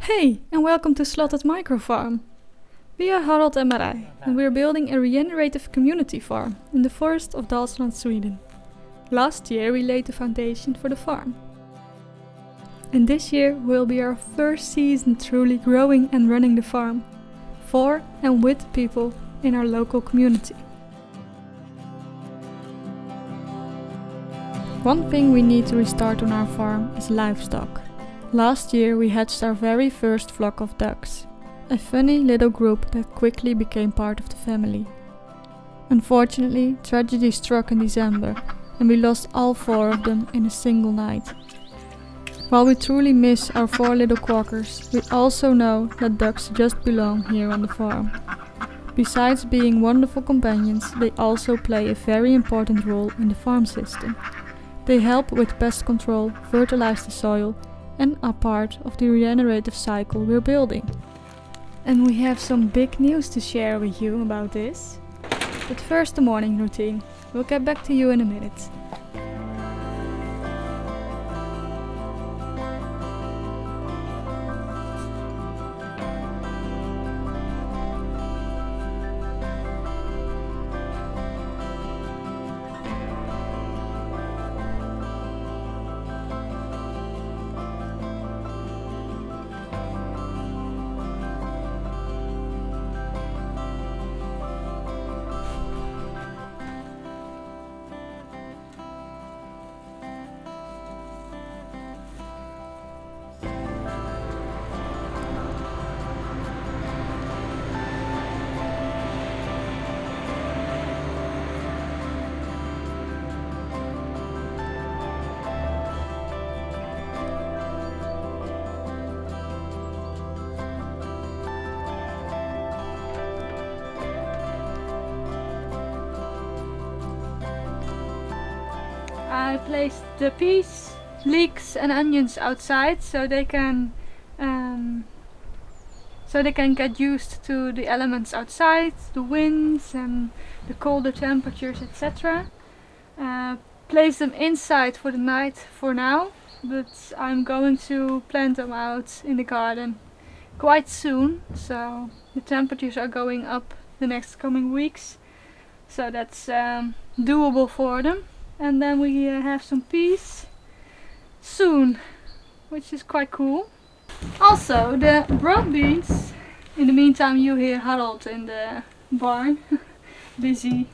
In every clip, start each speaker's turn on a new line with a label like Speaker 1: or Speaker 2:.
Speaker 1: Hey, and welcome to Slottet Microfarm. We are Harold and Marij, and we are building a regenerative community farm in the forest of Dalsland, Sweden. Last year we laid the foundation for the farm. And this year will be our first season truly growing and running the farm, for and with people in our local community. One thing we need to restart on our farm is livestock. Last year we hatched our very first flock of ducks, a funny little group that quickly became part of the family. Unfortunately, tragedy struck in December and we lost all 4 of them in a single night. While we truly miss our 4 little quackers, we also know that ducks just belong here on the farm. Besides being wonderful companions, they also play a very important role in the farm system. They help with pest control, fertilize the soil, and are part of the regenerative cycle we're building. And we have some big news to share with you about this. But first the morning routine. We'll get back to you in a minute. I placed the peas, leeks and onions outside so they can get used to the elements outside, the winds and the colder temperatures, etc. Place them inside for the night for now, but I'm going to plant them out in the garden quite soon, so the temperatures are going up the next coming weeks, so that's doable for them. And then we have some peas soon, which is quite cool. Also the broad beans. In the meantime you hear Harold in the barn busy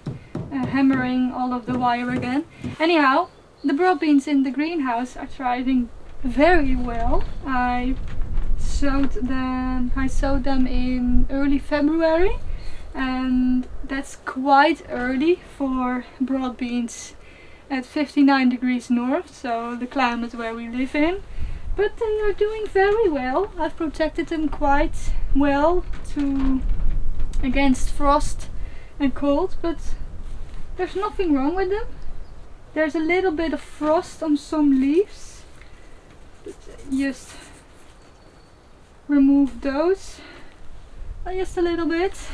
Speaker 1: hammering all of the wire again. Anyhow, the broad beans in the greenhouse are thriving very well. I sowed them in early February, and that's quite early for broad beans at 59 degrees north, so the climate where we live in. But they are doing very well. I've protected them quite well against frost and cold, but there's nothing wrong with them. There's a little bit of frost on some leaves, but just remove those just a little bit.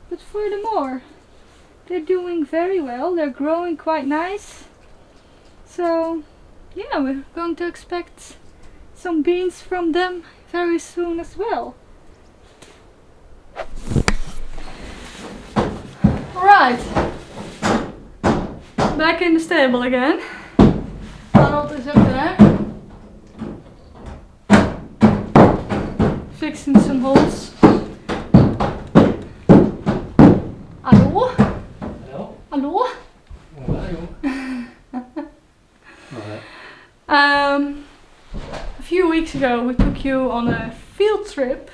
Speaker 1: But furthermore, they're doing very well. They're growing quite nice. So yeah, we're going to expect some beans from them very soon as well. Alright, back in the stable again. Harold is up there fixing some holes. Hallo? Hallo? A few weeks ago we took you on a field trip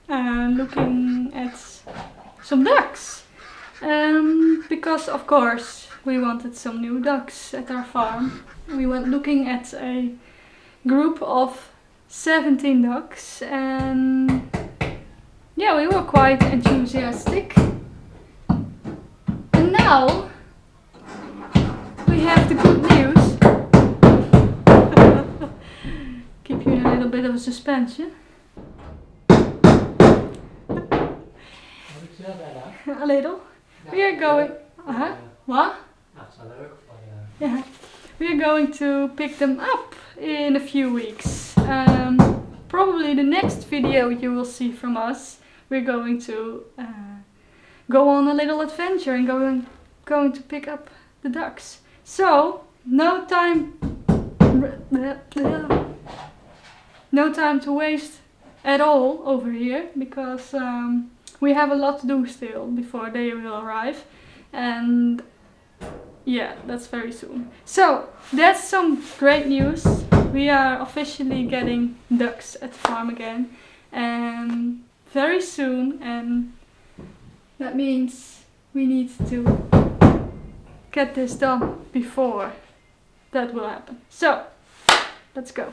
Speaker 1: looking at some ducks. Because of course we wanted some new ducks at our farm. We went looking at a group of 17 ducks and yeah, we were quite enthusiastic. And now we have the good news. Keep you in a little bit of a suspension. A little. We are going. What? Yeah. We are going to pick them up in a few weeks. Probably the next video you will see from us, we're going to go on a little adventure and going to pick up the ducks. So no time to waste at all over here, because we have a lot to do still before they will arrive, and yeah, that's very soon. So that's some great news. We are officially getting ducks at the farm again, and very soon, and that means we need to get this done before that will happen. So let's go.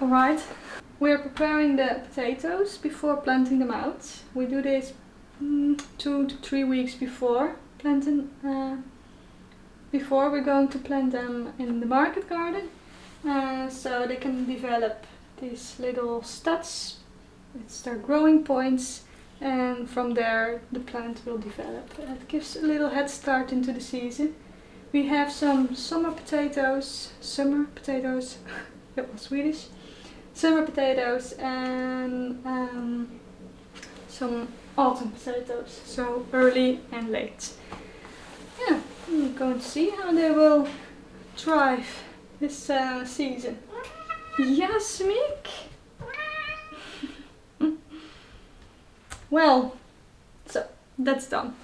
Speaker 1: Alright, we are preparing the potatoes before planting them out. We do this 2 to 3 weeks before planting. Before we're going to plant them in the market garden, so they can develop these little studs. It's their growing points, and from there the plant will develop. It gives a little head start into the season. We have some summer potatoes, that was Swedish. Summer potatoes and some autumn potatoes, so early and late. Yeah, I'm going to see how they will thrive this season. Yes, Mick? Well, so that's done.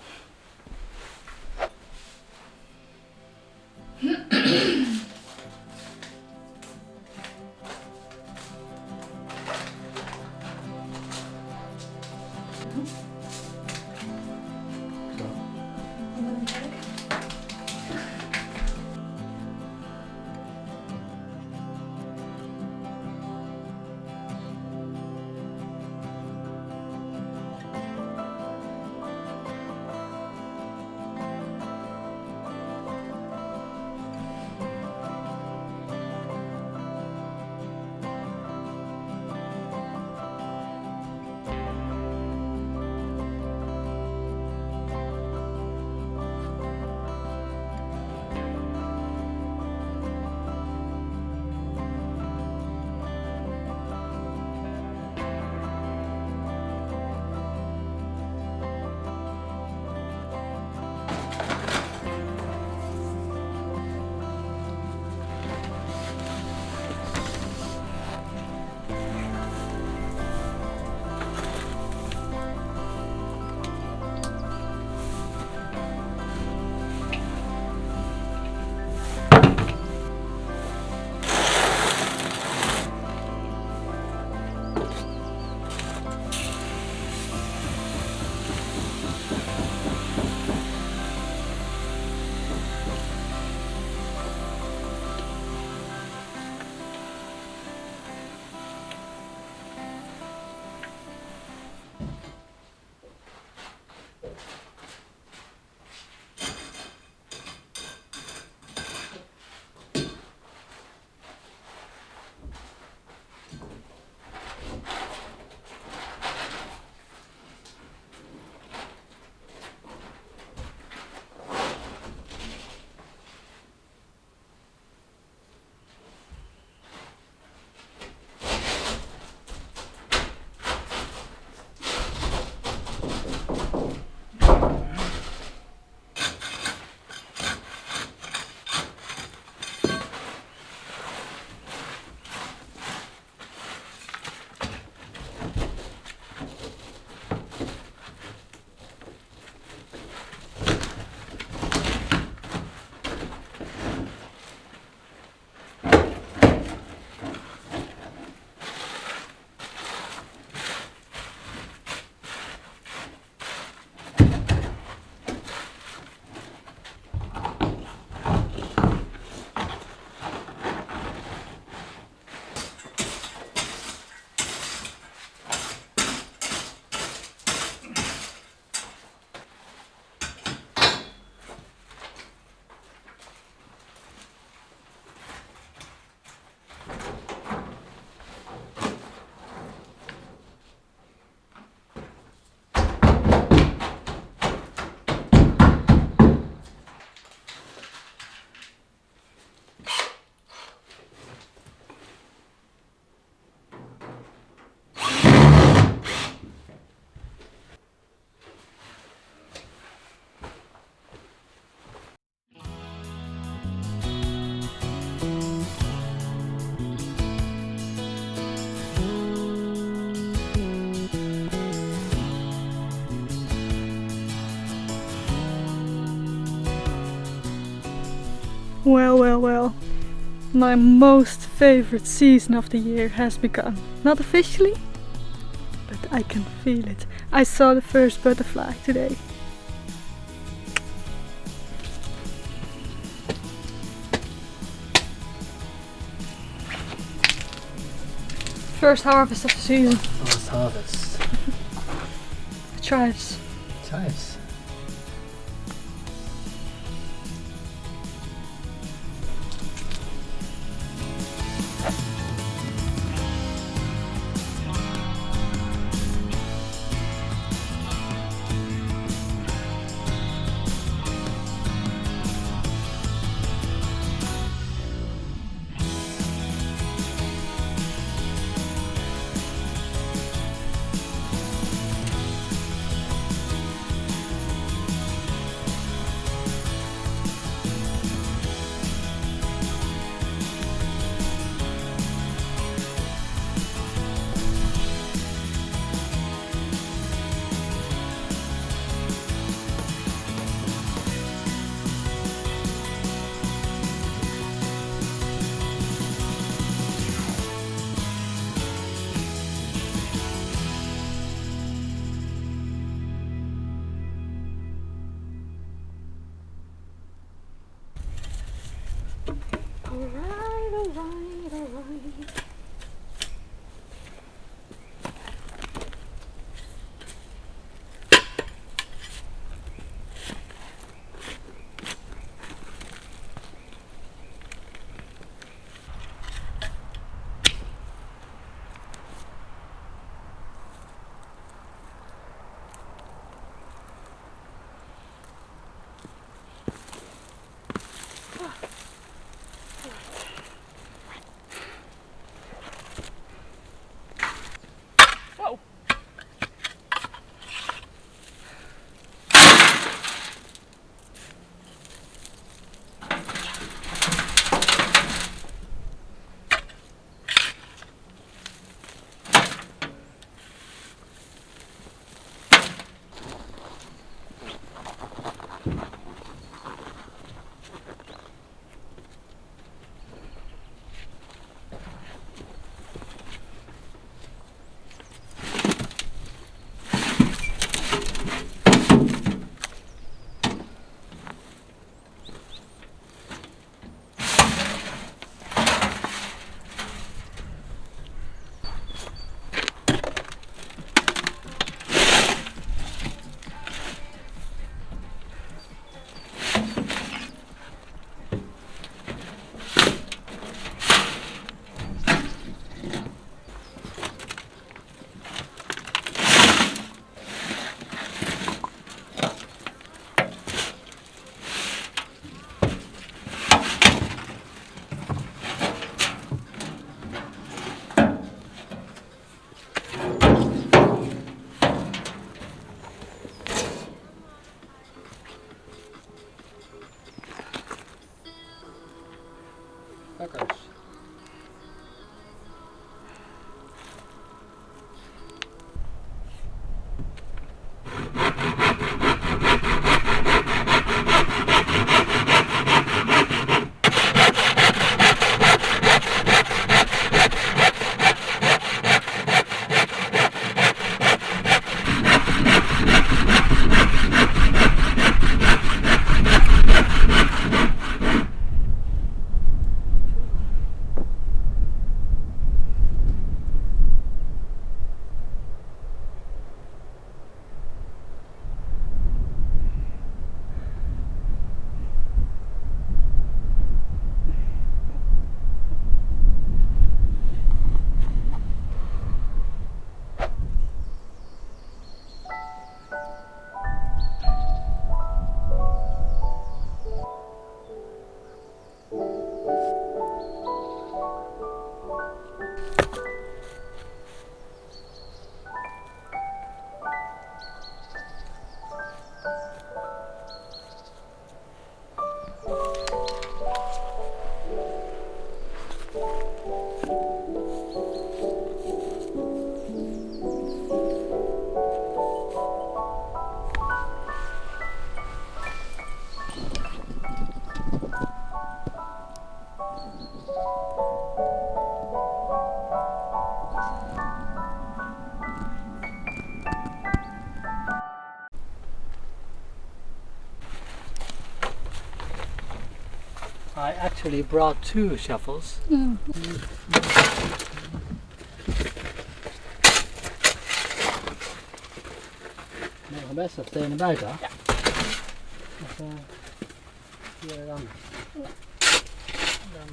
Speaker 1: Well, well, well. My most favorite season of the year has begun. Not officially, but I can feel it. I saw the first butterfly today. First harvest of the season.
Speaker 2: First harvest.
Speaker 1: Chives.
Speaker 2: Chives.
Speaker 1: Alright.
Speaker 2: Suckers. I actually brought 2 shovels.
Speaker 1: Mm.
Speaker 2: We gaan best even naar buiten.
Speaker 1: Ja.
Speaker 2: Of, hier dan.
Speaker 1: Ja.
Speaker 2: Dan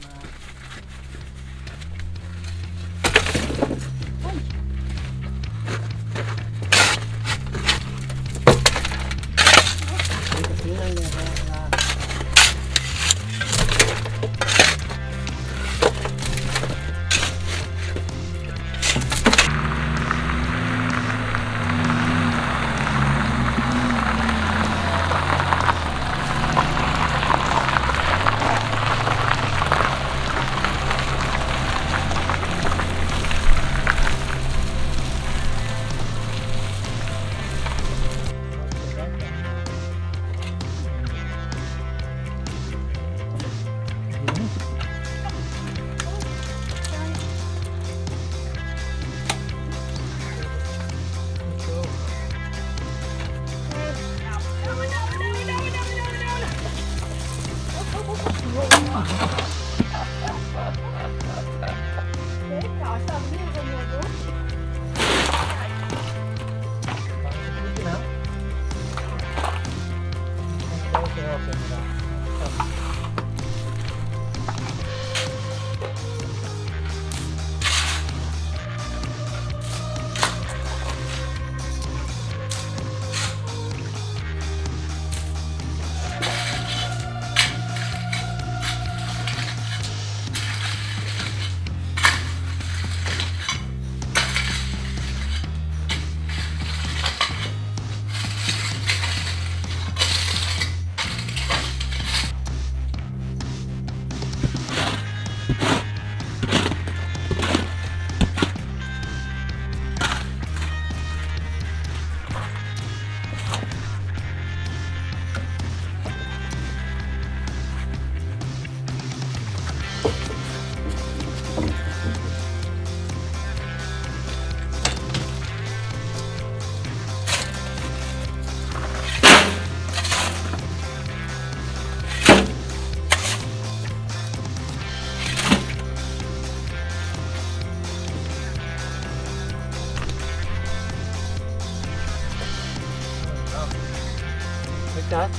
Speaker 2: like that.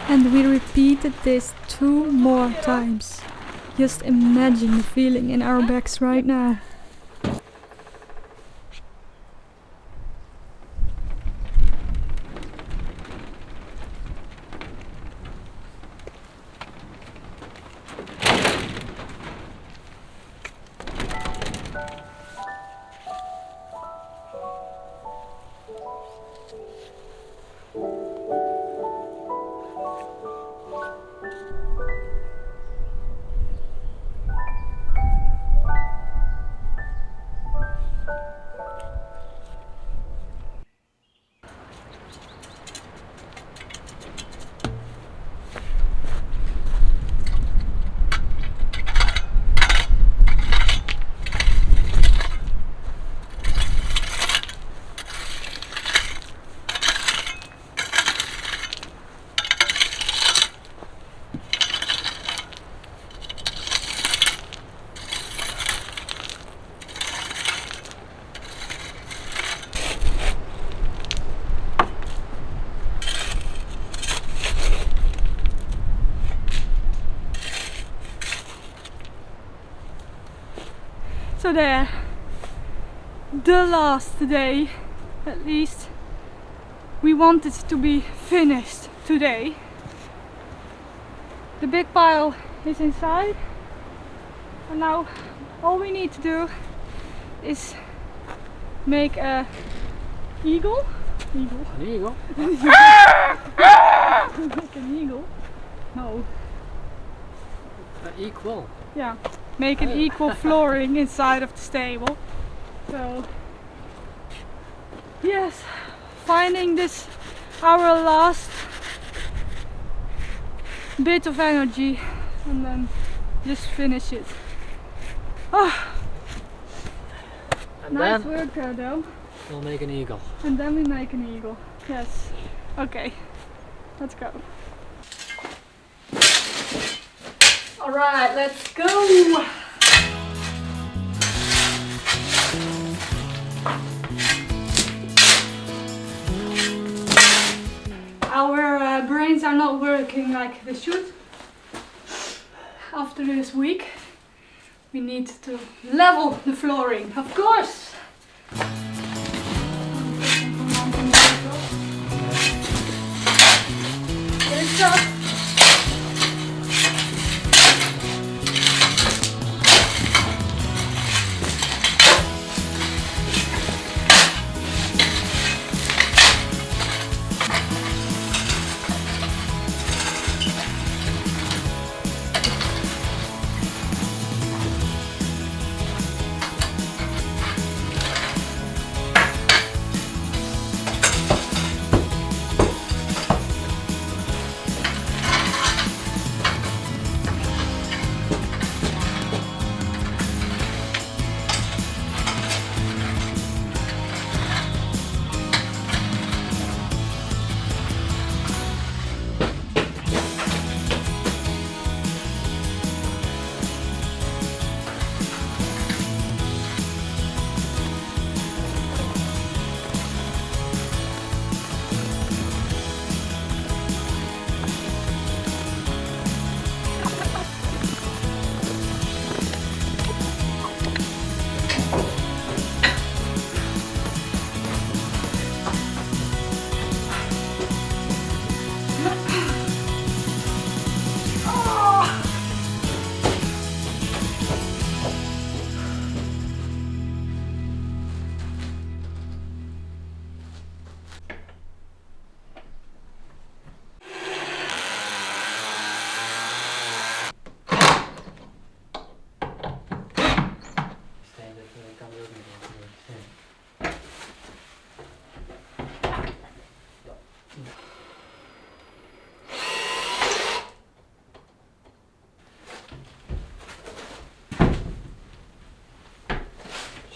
Speaker 1: And we repeated this 2 more times. Just imagine the feeling in our backs right now. So there, the last day, at least. We want it to be finished today. The big pile is inside, and now all we need to do is make a eagle.
Speaker 2: An eagle?
Speaker 1: Make an eagle? No.
Speaker 2: Equal.
Speaker 1: Yeah, make an equal flooring inside of the stable. So yes, finding this our last bit of energy and then just finish it. Oh,
Speaker 2: And
Speaker 1: nice
Speaker 2: then
Speaker 1: work though.
Speaker 2: we'll make an eagle.
Speaker 1: And then we make an eagle. Yes. Okay, let's go. Alright, let's go! Our brains are not working like they should. After this week, we need to level the flooring, of course! There's up.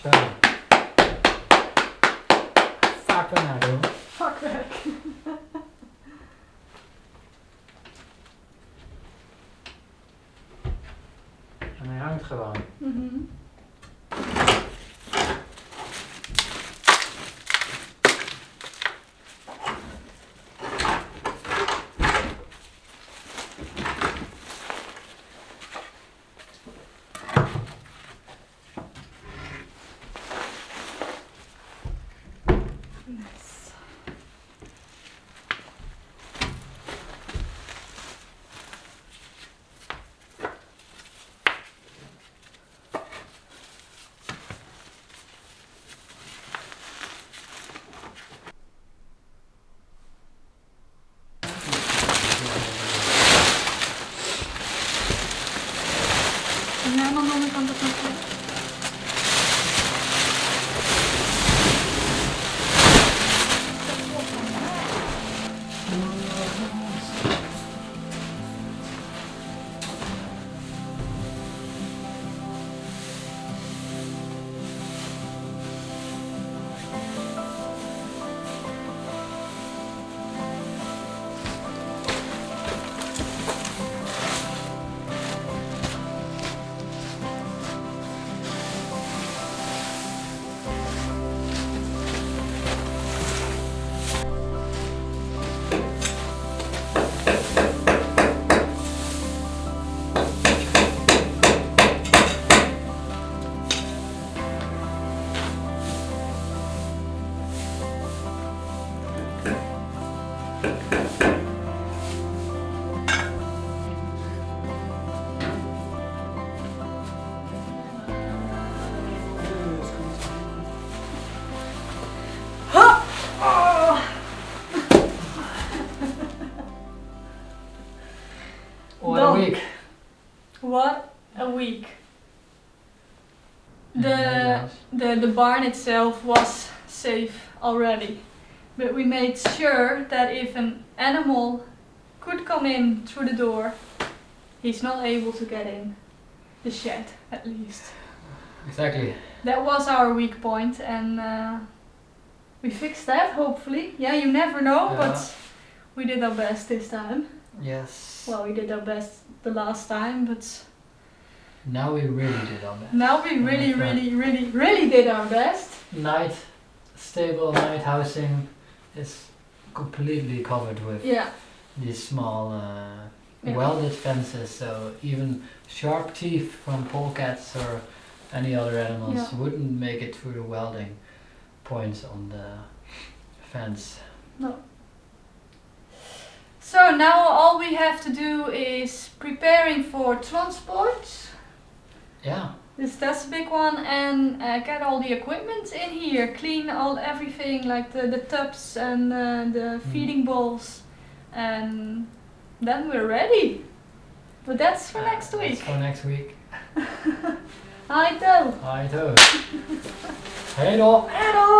Speaker 2: Zo. Vakken naar doen.
Speaker 1: Vakwerk.
Speaker 2: En hij hangt gewoon.
Speaker 1: Nice. En helemaal aan de andere kant ook nog weer.
Speaker 2: What a week.
Speaker 1: What a week.
Speaker 2: Yeah,
Speaker 1: The barn itself was safe already, but we made sure that if an animal could come in through the door, he's not able to get in the shed, at least.
Speaker 2: exactly.
Speaker 1: That was our weak point, and we fixed that, hopefully. Yeah, you never know,
Speaker 2: Yeah.
Speaker 1: but we did our best this time.
Speaker 2: Yes.
Speaker 1: Well, we did our best the last time, but
Speaker 2: Now we really did our best.
Speaker 1: now we really did our best.
Speaker 2: Stable night housing is completely covered with
Speaker 1: Yeah.
Speaker 2: these small
Speaker 1: Yeah.
Speaker 2: welded fences, so even sharp teeth from polecats or any other animals
Speaker 1: Yeah.
Speaker 2: wouldn't make it through the welding points on the fence.
Speaker 1: So now all we have to do is preparing for transport.
Speaker 2: Yeah,
Speaker 1: That's a big one, and get all the equipment in here, clean everything like the tubs and the feeding bowls, and then we're ready. But that's for next
Speaker 2: that's
Speaker 1: week.
Speaker 2: for next week.
Speaker 1: Hej då!
Speaker 2: Hej då! Hej då!
Speaker 1: Hej då!